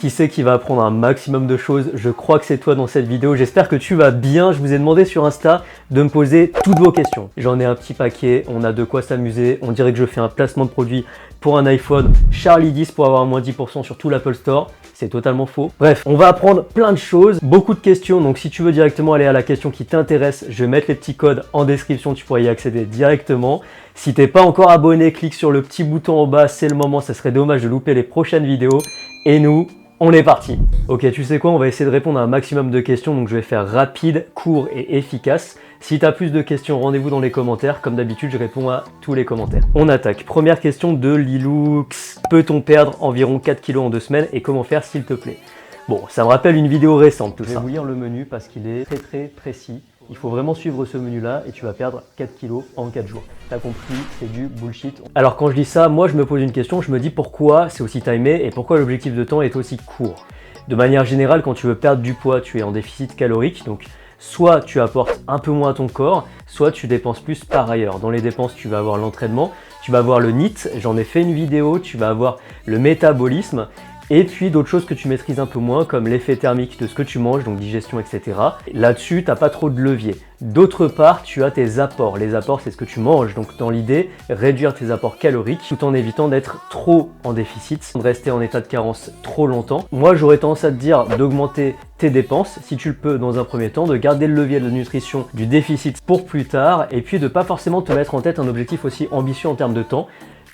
Qui c'est qui va apprendre un maximum de choses? Je crois que c'est toi dans cette vidéo. J'espère que tu vas bien. Je vous ai demandé sur Insta de me poser toutes vos questions. J'en ai un petit paquet, on a de quoi s'amuser. On dirait que je fais un placement de produit pour un iPhone. Charlie 10 pour avoir moins 10% sur tout l'Apple Store. C'est totalement faux. Bref, on va apprendre plein de choses, beaucoup de questions. Donc si tu veux directement aller à la question qui t'intéresse, je vais mettre les petits codes en description, tu pourras y accéder directement. Si t'es pas encore abonné, clique sur le petit bouton en bas, c'est le moment, ça serait dommage de louper les prochaines vidéos. Et nous, on est parti. Ok, tu sais quoi, on va essayer de répondre à un maximum de questions, donc je vais faire rapide, court et efficace. Si tu as plus de questions, rendez-vous dans les commentaires. Comme d'habitude, je réponds à tous les commentaires. On attaque. Première question de Liloux. Peut-on perdre environ 4 kilos en 2 semaines et comment faire s'il te plaît? Bon, ça me rappelle une vidéo récente tout ça. Je vais vous lire le menu parce qu'il est très précis. Il faut vraiment suivre ce menu-là et tu vas perdre 4 kilos en 4 jours. T'as compris, c'est du bullshit. Alors quand je dis ça, moi je me pose une question, je me dis pourquoi c'est aussi timé et pourquoi l'objectif de temps est aussi court. De manière générale, quand tu veux perdre du poids, tu es en déficit calorique, donc soit tu apportes un peu moins à ton corps, soit tu dépenses plus par ailleurs. Dans les dépenses, tu vas avoir l'entraînement, tu vas avoir le NEAT, j'en ai fait une vidéo, tu vas avoir le métabolisme, et puis d'autres choses que tu maîtrises un peu moins comme l'effet thermique de ce que tu manges, donc digestion, etc. Là-dessus, tu n'as pas trop de levier. D'autre part, tu as tes apports. Les apports, c'est ce que tu manges. Donc dans l'idée, réduire tes apports caloriques tout en évitant d'être trop en déficit, de rester en état de carence trop longtemps. Moi, j'aurais tendance à te dire d'augmenter tes dépenses, si tu le peux dans un premier temps, de garder le levier de la nutrition du déficit pour plus tard, et puis de pas forcément te mettre en tête un objectif aussi ambitieux en termes de temps.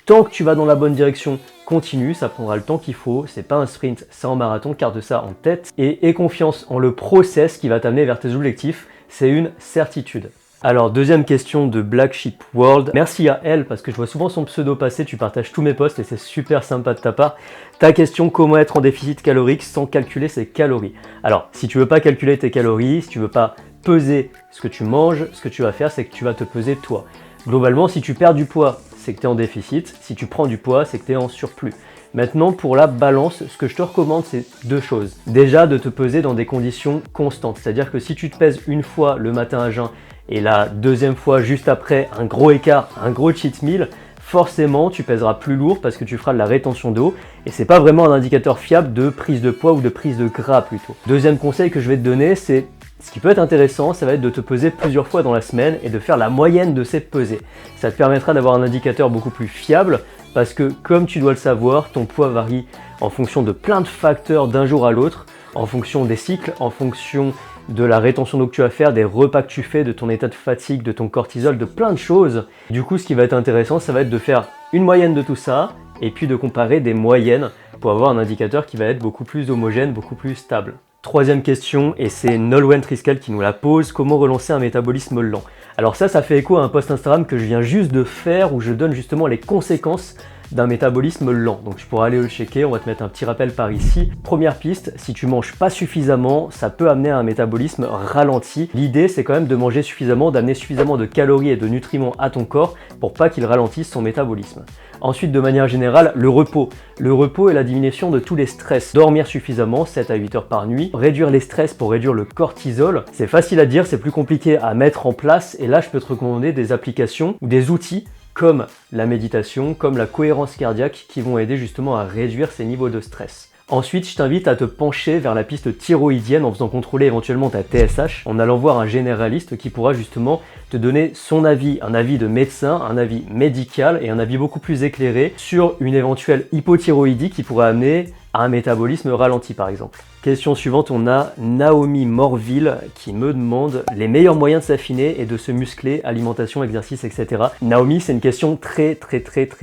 Tant que tu vas dans la bonne direction, continue, ça prendra le temps qu'il faut, c'est pas un sprint, c'est un marathon, garde ça en tête et aie confiance en le process qui va t'amener vers tes objectifs, c'est une certitude. Alors deuxième question de Black Sheep World, merci à elle parce que je vois souvent son pseudo passer, tu partages tous mes posts et c'est super sympa de ta part. Ta question, comment être en déficit calorique sans calculer ses calories? Alors si tu veux pas calculer tes calories, si tu veux pas peser ce que tu manges, ce que tu vas faire c'est que tu vas te peser toi. Globalement, si tu perds du poids, c'est que tu es en déficit. Si tu prends du poids, c'est que tu es en surplus. Maintenant, pour la balance, ce que je te recommande, c'est deux choses. Déjà, de te peser dans des conditions constantes. C'est-à-dire que si tu te pèses une fois le matin à jeun et la deuxième fois juste après, un gros écart, un gros cheat meal, forcément, tu pèseras plus lourd parce que tu feras de la rétention d'eau et c'est pas vraiment un indicateur fiable de prise de poids ou de prise de gras plutôt. Deuxième conseil que je vais te donner, c'est ce qui peut être intéressant, ça va être de te peser plusieurs fois dans la semaine et de faire la moyenne de ces pesées. Ça te permettra d'avoir un indicateur beaucoup plus fiable parce que, comme tu dois le savoir, ton poids varie en fonction de plein de facteurs d'un jour à l'autre, en fonction des cycles, en fonction de la rétention d'eau que tu vas faire, des repas que tu fais, de ton état de fatigue, de ton cortisol, de plein de choses. Du coup, ce qui va être intéressant, ça va être de faire une moyenne de tout ça et puis de comparer des moyennes pour avoir un indicateur qui va être beaucoup plus homogène, beaucoup plus stable. Troisième question, et c'est Nolwenn Triskel qui nous la pose, comment relancer un métabolisme lent? Alors ça fait écho à un post Instagram que je viens juste de faire où je donne justement les conséquences d'un métabolisme lent. Donc tu pourras aller le checker, on va te mettre un petit rappel par ici. Première piste, si tu manges pas suffisamment, ça peut amener à un métabolisme ralenti. L'idée c'est quand même de manger suffisamment, d'amener suffisamment de calories et de nutriments à ton corps pour pas qu'il ralentisse son métabolisme. Ensuite, de manière générale, le repos. Le repos est la diminution de tous les stress. Dormir suffisamment, 7 à 8 heures par nuit. Réduire les stress pour réduire le cortisol. C'est facile à dire, c'est plus compliqué à mettre en place. Et là, je peux te recommander des applications ou des outils comme la méditation, comme la cohérence cardiaque qui vont aider justement à réduire ces niveaux de stress. Ensuite, je t'invite à te pencher vers la piste thyroïdienne en faisant contrôler éventuellement ta TSH, en allant voir un généraliste qui pourra justement te donner son avis, un avis de médecin, un avis médical et un avis beaucoup plus éclairé sur une éventuelle hypothyroïdie qui pourrait amener à un métabolisme ralenti par exemple. Question suivante, on a Naomi Morville qui me demande les meilleurs moyens de s'affiner et de se muscler, alimentation, exercice, etc. Naomi, c'est une question très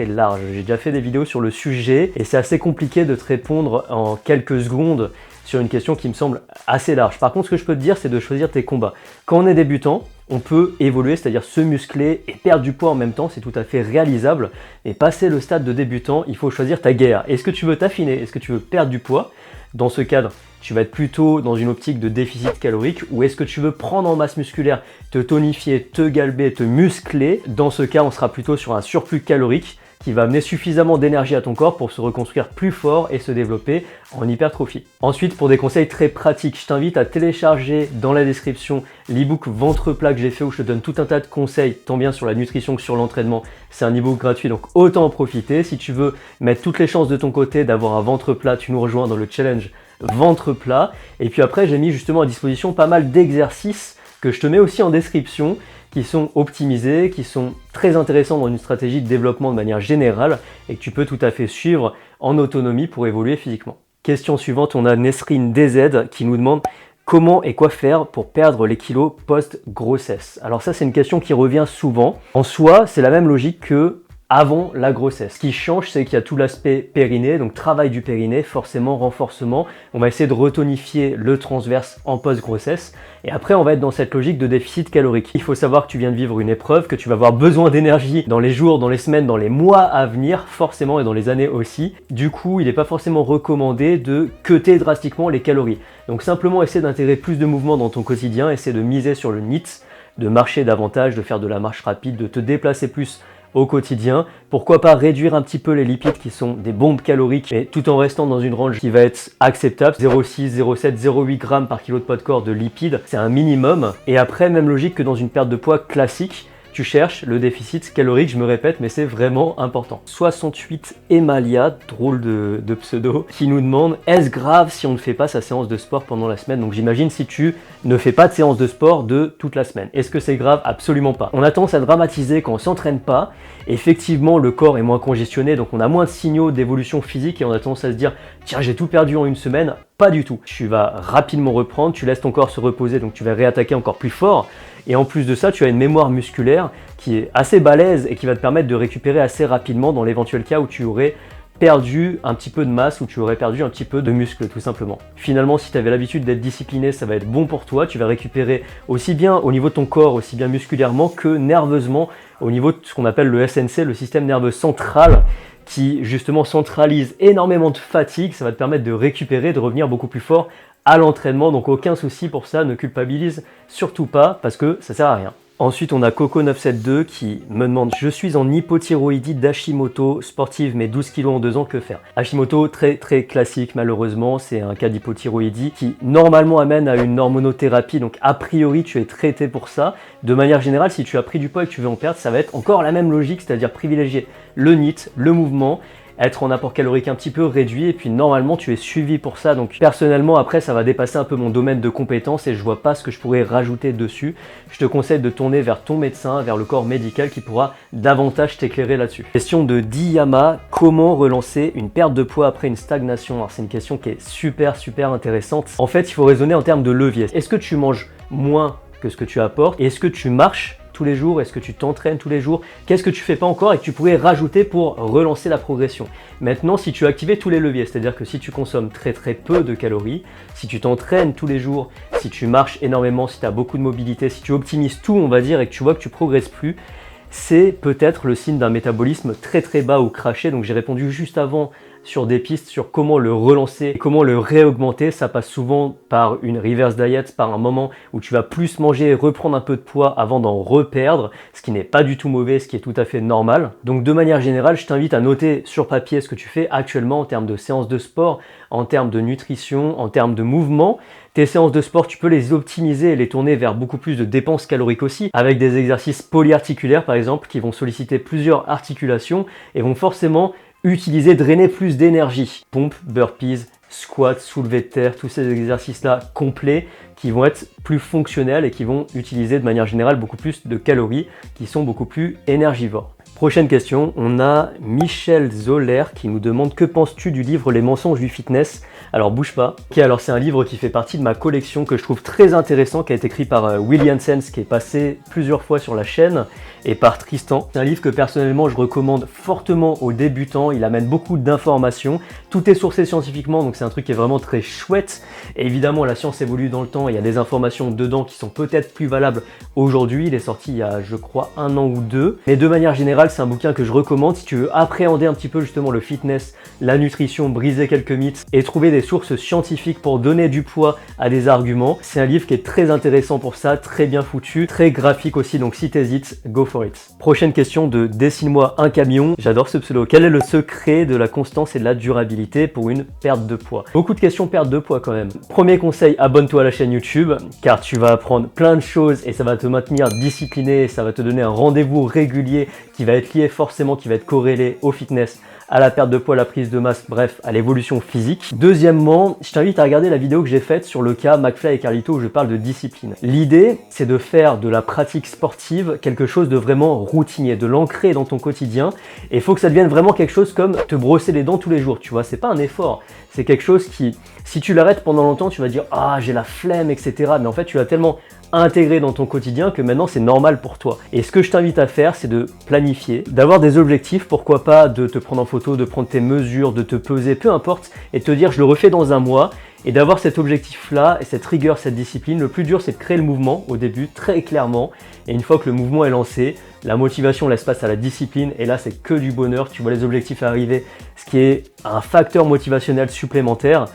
large. J'ai déjà fait des vidéos sur le sujet et c'est assez compliqué de te répondre en quelques secondes sur une question qui me semble assez large. Par contre, ce que je peux te dire, c'est de choisir tes combats. Quand on est débutant, on peut évoluer, c'est-à-dire se muscler et perdre du poids en même temps, c'est tout à fait réalisable. Et passer le stade de débutant, il faut choisir ta guerre. Est-ce que tu veux t'affiner? Est-ce que tu veux perdre du poids? Dans ce cadre, tu vas être plutôt dans une optique de déficit calorique ou est-ce que tu veux prendre en masse musculaire, te tonifier, te galber, te muscler? Dans ce cas, on sera plutôt sur un surplus calorique qui va amener suffisamment d'énergie à ton corps pour se reconstruire plus fort et se développer en hypertrophie. Ensuite, pour des conseils très pratiques, je t'invite à télécharger dans la description l'ebook ventre plat que j'ai fait où je te donne tout un tas de conseils, tant bien sur la nutrition que sur l'entraînement. C'est un ebook gratuit, donc autant en profiter. Si tu veux mettre toutes les chances de ton côté d'avoir un ventre plat, tu nous rejoins dans le challenge ventre plat. Et puis après, j'ai mis justement à disposition pas mal d'exercices que je te mets aussi en description, qui sont optimisés, qui sont très intéressants dans une stratégie de développement de manière générale et que tu peux tout à fait suivre en autonomie pour évoluer physiquement. Question suivante, on a Nesrine DZ qui nous demande comment et quoi faire pour perdre les kilos post-grossesse. Alors ça, c'est une question qui revient souvent. En soi, c'est la même logique que avant la grossesse. Ce qui change, c'est qu'il y a tout l'aspect périnée, donc travail du périnée, forcément renforcement. On va essayer de retonifier le transverse en post-grossesse. Et après, on va être dans cette logique de déficit calorique. Il faut savoir que tu viens de vivre une épreuve, que tu vas avoir besoin d'énergie dans les jours, dans les semaines, dans les mois à venir, forcément, et dans les années aussi. Du coup, il n'est pas forcément recommandé de cutter drastiquement les calories. Donc simplement, essaie d'intégrer plus de mouvements dans ton quotidien, essaie de miser sur le NEAT, de marcher davantage, de faire de la marche rapide, de te déplacer plus au quotidien. Pourquoi pas réduire un petit peu les lipides qui sont des bombes caloriques, mais tout en restant dans une range qui va être acceptable, 0,6, 0,7, 0,8 grammes par kilo de poids de corps de lipides, c'est un minimum. Et après, même logique que dans une perte de poids classique, tu cherches le déficit calorique, je me répète, mais c'est vraiment important. 68 Emalia, drôle de pseudo, qui nous demande « Est-ce grave si on ne fait pas sa séance de sport pendant la semaine ?» Donc j'imagine si tu ne fais pas de séance de sport de toute la semaine. Est-ce que c'est grave? Absolument pas. On a tendance à dramatiser quand on s'entraîne pas. Effectivement, le corps est moins congestionné, donc on a moins de signaux d'évolution physique et on a tendance à se dire « Tiens, j'ai tout perdu en une semaine ». Pas du tout. Tu vas rapidement reprendre, tu laisses ton corps se reposer, donc tu vas réattaquer encore plus fort. Et en plus de ça, tu as une mémoire musculaire qui est assez balèze et qui va te permettre de récupérer assez rapidement dans l'éventuel cas où tu aurais perdu un petit peu de masse, où tu aurais perdu un petit peu de muscle tout simplement. Finalement, si tu avais l'habitude d'être discipliné, ça va être bon pour toi. Tu vas récupérer aussi bien au niveau de ton corps, aussi bien musculairement que nerveusement, au niveau de ce qu'on appelle le SNC, le système nerveux central, qui justement centralise énormément de fatigue. Ça va te permettre de récupérer, de revenir beaucoup plus fort à l'entraînement, donc aucun souci pour ça, ne culpabilise surtout pas parce que ça sert à rien. Ensuite, on a Coco972 qui me demande « Je suis en hypothyroïdie d'Hashimoto sportive, mais 12 kg en 2 ans, que faire ?» Hashimoto, très classique malheureusement, c'est un cas d'hypothyroïdie qui normalement amène à une hormonothérapie, donc a priori tu es traité pour ça. De manière générale, si tu as pris du poids et que tu veux en perdre, ça va être encore la même logique, c'est-à-dire privilégier le NEAT, le mouvement, être en apport calorique un petit peu réduit et puis normalement tu es suivi pour ça. Donc personnellement après ça va dépasser un peu mon domaine de compétences et je vois pas ce que je pourrais rajouter dessus. Je te conseille de tourner vers ton médecin, vers le corps médical qui pourra davantage t'éclairer là-dessus. Question de Diyama, comment relancer une perte de poids après une stagnation? Alors c'est une question qui est super intéressante. En fait il faut raisonner en termes de levier. Est-ce que tu manges moins que ce que tu apportes et est-ce que tu marches tous les jours? Est-ce que tu t'entraînes tous les jours? Qu'est-ce que tu fais pas encore et que tu pourrais rajouter pour relancer la progression? Maintenant, si tu as activé tous les leviers, c'est-à-dire que si tu consommes très peu de calories, si tu t'entraînes tous les jours, si tu marches énormément, si tu as beaucoup de mobilité, si tu optimises tout, on va dire, et que tu vois que tu progresses plus, c'est peut-être le signe d'un métabolisme très bas ou craché. Donc j'ai répondu juste avant sur des pistes sur comment le relancer et comment le réaugmenter. Ça passe souvent par une reverse diet, par un moment où tu vas plus manger et reprendre un peu de poids avant d'en reperdre, ce qui n'est pas du tout mauvais, ce qui est tout à fait normal. Donc de manière générale, je t'invite à noter sur papier ce que tu fais actuellement en termes de séances de sport, en termes de nutrition, en termes de mouvement. Tes séances de sport, tu peux les optimiser et les tourner vers beaucoup plus de dépenses caloriques aussi, avec des exercices polyarticulaires par exemple, qui vont solliciter plusieurs articulations et vont forcément drainer plus d'énergie. Pompe, burpees, squat, soulevé de terre, tous ces exercices-là complets qui vont être plus fonctionnels et qui vont utiliser de manière générale beaucoup plus de calories, qui sont beaucoup plus énergivores. Prochaine question, on a Michel Zoller qui nous demande « Que penses-tu du livre Les mensonges du fitness ?» Alors bouge pas. Ok, alors c'est un livre qui fait partie de ma collection que je trouve très intéressant, qui a été écrit par Will Janssens, qui est passé plusieurs fois sur la chaîne, et par Tristan. C'est un livre que personnellement je recommande fortement aux débutants, il amène beaucoup d'informations, tout est sourcé scientifiquement, donc c'est un truc qui est vraiment très chouette. Et évidemment la science évolue dans le temps, il y a des informations dedans qui sont peut-être plus valables aujourd'hui, il est sorti il y a je crois 1 an ou 2, mais de manière générale général, c'est un bouquin que je recommande si tu veux appréhender un petit peu justement le fitness, la nutrition, briser quelques mythes et trouver des sources scientifiques pour donner du poids à des arguments. C'est un livre qui est très intéressant pour ça, très bien foutu, très graphique aussi, donc si t'hésites, go for it. Prochaine question de Dessine-moi un camion. J'adore ce pseudo. Quel est le secret de la constance et de la durabilité pour une perte de poids? Beaucoup de questions perte de poids quand même. Premier conseil, abonne-toi à la chaîne YouTube car tu vas apprendre plein de choses et ça va te maintenir discipliné, ça va te donner un rendez-vous régulier qui va être lié forcément, qui va être corrélé au fitness, à la perte de poids, à la prise de masse, bref, à l'évolution physique. Deuxièmement, je t'invite à regarder la vidéo que j'ai faite sur le cas McFly et Carlito où je parle de discipline. L'idée, c'est de faire de la pratique sportive quelque chose de vraiment routinier, de l'ancrer dans ton quotidien. Et il faut que ça devienne vraiment quelque chose comme te brosser les dents tous les jours, tu vois. C'est pas un effort, c'est quelque chose qui, si tu l'arrêtes pendant longtemps, tu vas dire « Ah, j'ai la flemme, etc. » Mais en fait, tu l'as tellement intégré dans ton quotidien que maintenant c'est normal pour toi. Et ce que je t'invite à faire, c'est de planifier, d'avoir des objectifs, pourquoi pas de te prendre en photo, de prendre tes mesures, de te peser, peu importe, et te dire je le refais dans un mois, et d'avoir cet objectif-là, et cette rigueur, cette discipline. Le plus dur, c'est de créer le mouvement au début, très clairement, et une fois que le mouvement est lancé, la motivation laisse place à la discipline, et là c'est que du bonheur, tu vois les objectifs arriver, ce qui est un facteur motivationnel supplémentaire.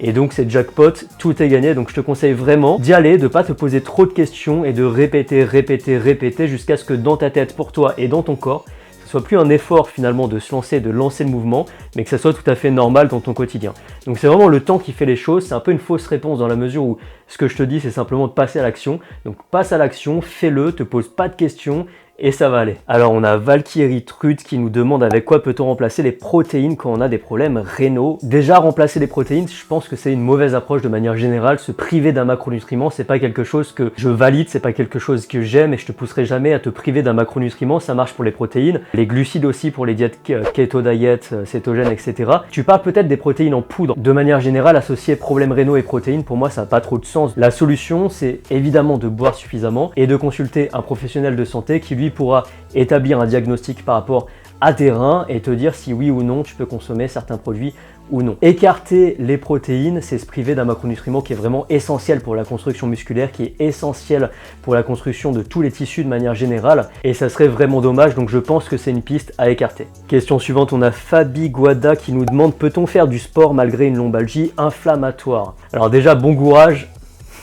Et donc c'est jackpot, tout est gagné, donc je te conseille vraiment d'y aller, de ne pas te poser trop de questions et de répéter jusqu'à ce que dans ta tête, pour toi et dans ton corps, ce soit plus un effort finalement de se lancer, de lancer le mouvement, mais que ça soit tout à fait normal dans ton quotidien. Donc c'est vraiment le temps qui fait les choses, c'est un peu une fausse réponse dans la mesure où ce que je te dis c'est simplement de passer à l'action. Donc passe à l'action, fais-le, te pose pas de questions, et ça va aller. Alors on a Valkyrie Trude qui nous demande avec quoi peut-on remplacer les protéines quand on a des problèmes rénaux. Déjà remplacer les protéines, je pense que c'est une mauvaise approche de manière générale. Se priver d'un macronutriment, c'est pas quelque chose que je valide, c'est pas quelque chose que j'aime et je te pousserai jamais à te priver d'un macronutriment, ça marche pour les protéines. Les glucides aussi pour les diètes keto diet, cétogène, etc. Tu parles peut-être des protéines en poudre. De manière générale, associer problèmes rénaux et protéines, pour moi ça n'a pas trop de sens. La solution, c'est évidemment de boire suffisamment et de consulter un professionnel de santé qui lui pourra établir un diagnostic par rapport à tes reins et te dire si oui ou non tu peux consommer certains produits ou non. Écarter les protéines, c'est se priver d'un macronutriment qui est vraiment essentiel pour la construction musculaire, qui est essentiel pour la construction de tous les tissus de manière générale, et ça serait vraiment dommage, donc je pense que c'est une piste à écarter. Question suivante, on a Fabi Guada qui nous demande peut-on faire du sport malgré une lombalgie inflammatoire? Alors déjà, bon courage.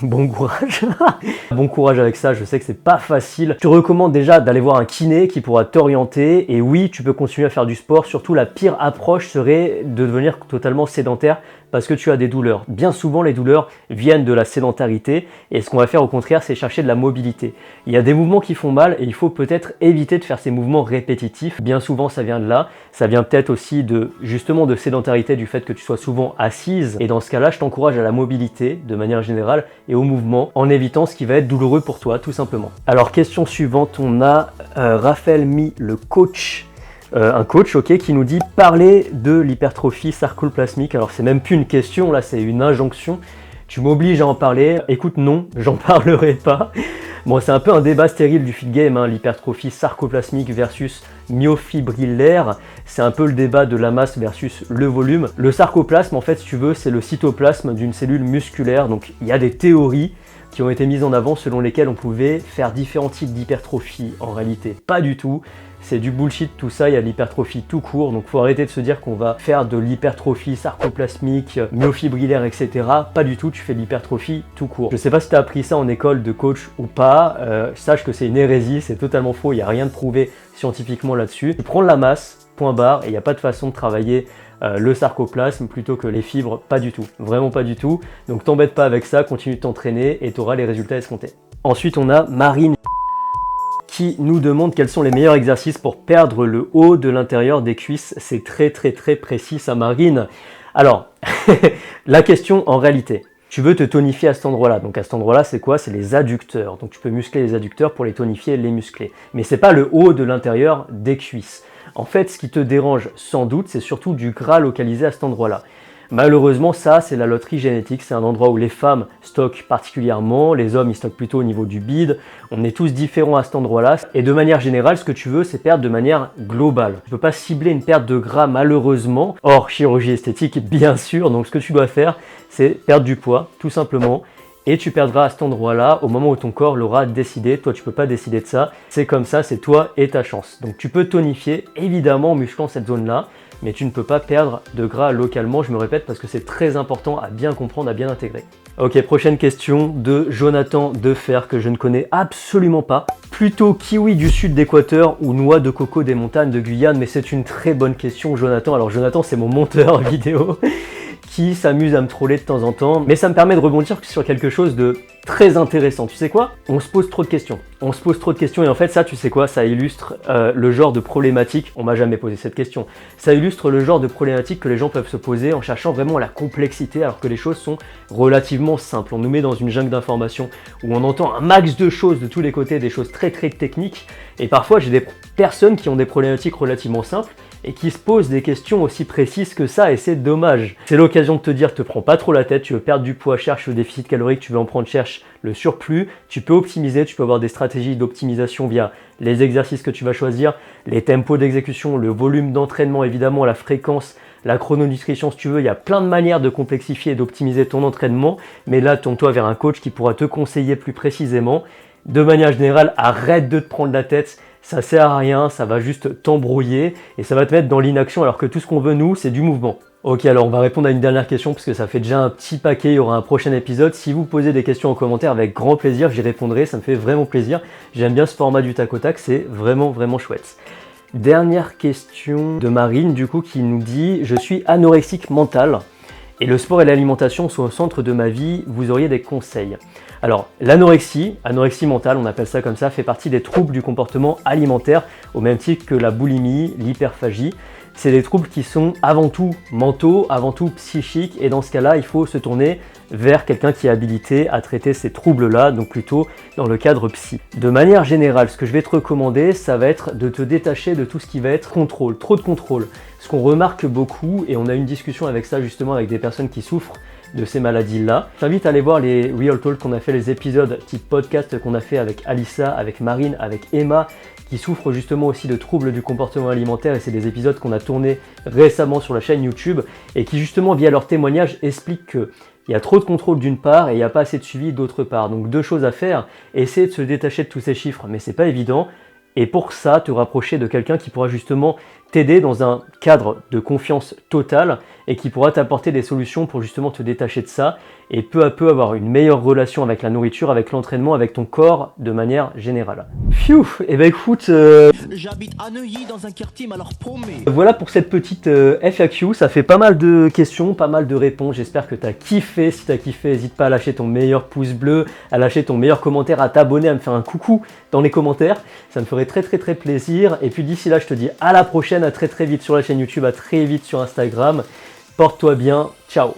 Bon courage. Bon courage avec ça, je sais que c'est pas facile. Je te recommande déjà d'aller voir un kiné qui pourra t'orienter. Et oui, tu peux continuer à faire du sport. Surtout, la pire approche serait de devenir totalement sédentaire parce que tu as des douleurs. Bien souvent, les douleurs viennent de la sédentarité. Et ce qu'on va faire au contraire, c'est chercher de la mobilité. Il y a des mouvements qui font mal et il faut peut-être éviter de faire ces mouvements répétitifs. Bien souvent, ça vient de là. Ça vient peut-être aussi justement de sédentarité, du fait que tu sois souvent assise. Et dans ce cas-là, je t'encourage à la mobilité de manière générale et au mouvement en évitant ce qui va être douloureux pour toi, tout simplement. Alors, question suivante, on a Raphaël Mi, le coach. Un coach, ok, qui nous dit parler de l'hypertrophie sarcoplasmique. Alors c'est même plus une question, là c'est une injonction. Tu m'obliges à en parler. Écoute, non, j'en parlerai pas. Bon, c'est un peu un débat stérile du fit game, hein, l'hypertrophie sarcoplasmique versus myofibrillaire. C'est un peu le débat de la masse versus le volume. Le sarcoplasme, en fait, si tu veux, c'est le cytoplasme d'une cellule musculaire. Donc il y a des théories qui ont été mises en avant selon lesquelles on pouvait faire différents types d'hypertrophie. En réalité, pas du tout. C'est du bullshit tout ça, il y a de l'hypertrophie tout court, donc faut arrêter de se dire qu'on va faire de l'hypertrophie sarcoplasmique, myofibrillaire, etc. Pas du tout, tu fais de l'hypertrophie tout court. Je sais pas si tu as appris ça en école de coach ou pas, sache que c'est une hérésie, c'est totalement faux, il n'y a rien de prouvé scientifiquement là-dessus. Tu prends de la masse, point barre, et il n'y a pas de façon de travailler le sarcoplasme plutôt que les fibres, pas du tout, vraiment pas du tout. Donc t'embête pas avec ça, continue de t'entraîner et tu auras les résultats escomptés. Ensuite on a Marine qui nous demande quels sont les meilleurs exercices pour perdre le haut de l'intérieur des cuisses. C'est très précis ça, Marine. Alors, la question en réalité, tu veux te tonifier à cet endroit-là. Donc à cet endroit-là, c'est quoi? C'est les adducteurs. Donc tu peux muscler les adducteurs pour les tonifier, les muscler. Mais c'est pas le haut de l'intérieur des cuisses. En fait, ce qui te dérange sans doute, c'est surtout du gras localisé à cet endroit-là. Malheureusement, ça, c'est la loterie génétique. C'est un endroit où les femmes stockent particulièrement, les hommes, ils stockent plutôt au niveau du bide. On est tous différents à cet endroit-là. Et de manière générale, ce que tu veux, c'est perdre de manière globale. Tu ne peux pas cibler une perte de gras, malheureusement, hors chirurgie esthétique, bien sûr. Donc, ce que tu dois faire, c'est perdre du poids, tout simplement. et tu perdras à cet endroit-là au moment où ton corps l'aura décidé. Toi, tu peux pas décider de ça. C'est comme ça, c'est toi et ta chance. Donc tu peux tonifier, évidemment, en musclant cette zone-là, mais tu ne peux pas perdre de gras localement, je me répète, parce que c'est très important à bien comprendre, à bien intégrer. Ok, prochaine question de Jonathan Defer, que je ne connais absolument pas. Plutôt kiwi du sud d'Équateur ou noix de coco des montagnes de Guyane, mais c'est une très bonne question, Jonathan. Alors Jonathan, c'est mon monteur vidéo qui s'amuse à me troller de temps en temps, mais ça me permet de rebondir sur quelque chose de très intéressant. Tu sais quoi? On se pose trop de questions. On se pose trop de questions et en fait ça, tu sais quoi? Ça illustre le genre de problématique, on m'a jamais posé cette question, ça illustre le genre de problématique que les gens peuvent se poser en cherchant vraiment la complexité alors que les choses sont relativement simples. On nous met dans une jungle d'informations où on entend un max de choses de tous les côtés, des choses très très techniques, et parfois j'ai des personnes qui ont des problématiques relativement simples et qui se posent des questions aussi précises que ça, et c'est dommage. C'est l'occasion de te dire, te prends pas trop la tête, tu veux perdre du poids, cherche le déficit calorique, tu veux en prendre, cherche le surplus, tu peux optimiser, tu peux avoir des stratégies d'optimisation via les exercices que tu vas choisir, les tempos d'exécution, le volume d'entraînement évidemment, la fréquence, la chrononutrition si tu veux, il y a plein de manières de complexifier et d'optimiser ton entraînement, mais là tourne-toi vers un coach qui pourra te conseiller plus précisément. De manière générale, arrête de te prendre la tête, ça sert à rien, ça va juste t'embrouiller et ça va te mettre dans l'inaction alors que tout ce qu'on veut nous, c'est du mouvement. Ok, alors on va répondre à une dernière question parce que ça fait déjà un petit paquet, il y aura un prochain épisode. Si vous posez des questions en commentaire, avec grand plaisir, j'y répondrai, ça me fait vraiment plaisir. J'aime bien ce format du tac au tac, c'est vraiment vraiment chouette. Dernière question de Marine du coup qui nous dit « Je suis anorexique mental et le sport et l'alimentation sont au centre de ma vie, vous auriez des conseils ?» Alors, l'anorexie mentale, on appelle ça comme ça, fait partie des troubles du comportement alimentaire, au même titre que la boulimie, l'hyperphagie. C'est des troubles qui sont avant tout mentaux, avant tout psychiques, et dans ce cas-là, il faut se tourner vers quelqu'un qui est habilité à traiter ces troubles-là, donc plutôt dans le cadre psy. De manière générale, ce que je vais te recommander, ça va être de te détacher de tout ce qui va être contrôle, trop de contrôle. Ce qu'on remarque beaucoup, et on a une discussion avec ça justement avec des personnes qui souffrent de ces maladies-là. Je t'invite à aller voir les Real Talk qu'on a fait, les épisodes type podcast qu'on a fait avec Alissa, avec Marine, avec Emma, qui souffrent justement aussi de troubles du comportement alimentaire, et c'est des épisodes qu'on a tournés récemment sur la chaîne YouTube et qui justement via leurs témoignages expliquent que il y a trop de contrôle d'une part et il n'y a pas assez de suivi d'autre part. Donc deux choses à faire, essayer de se détacher de tous ces chiffres, mais c'est pas évident. Et pour ça, te rapprocher de quelqu'un qui pourra justement t'aider dans un cadre de confiance totale et qui pourra t'apporter des solutions pour justement te détacher de ça et peu à peu avoir une meilleure relation avec la nourriture, avec l'entraînement, avec ton corps de manière générale. Pfiou, et ben écoute, j'habite à Neuilly dans un quartier alors paumé. Voilà pour cette petite FAQ, ça fait pas mal de questions, pas mal de réponses, j'espère que tu as kiffé. Si tu as kiffé, n'hésite pas à lâcher ton meilleur pouce bleu, à lâcher ton meilleur commentaire, à t'abonner, à me faire un coucou dans les commentaires, ça me ferait très très très plaisir. Et puis d'ici là, je te dis à la prochaine, à très très vite sur la chaîne YouTube, à très vite sur Instagram. Porte-toi bien, ciao.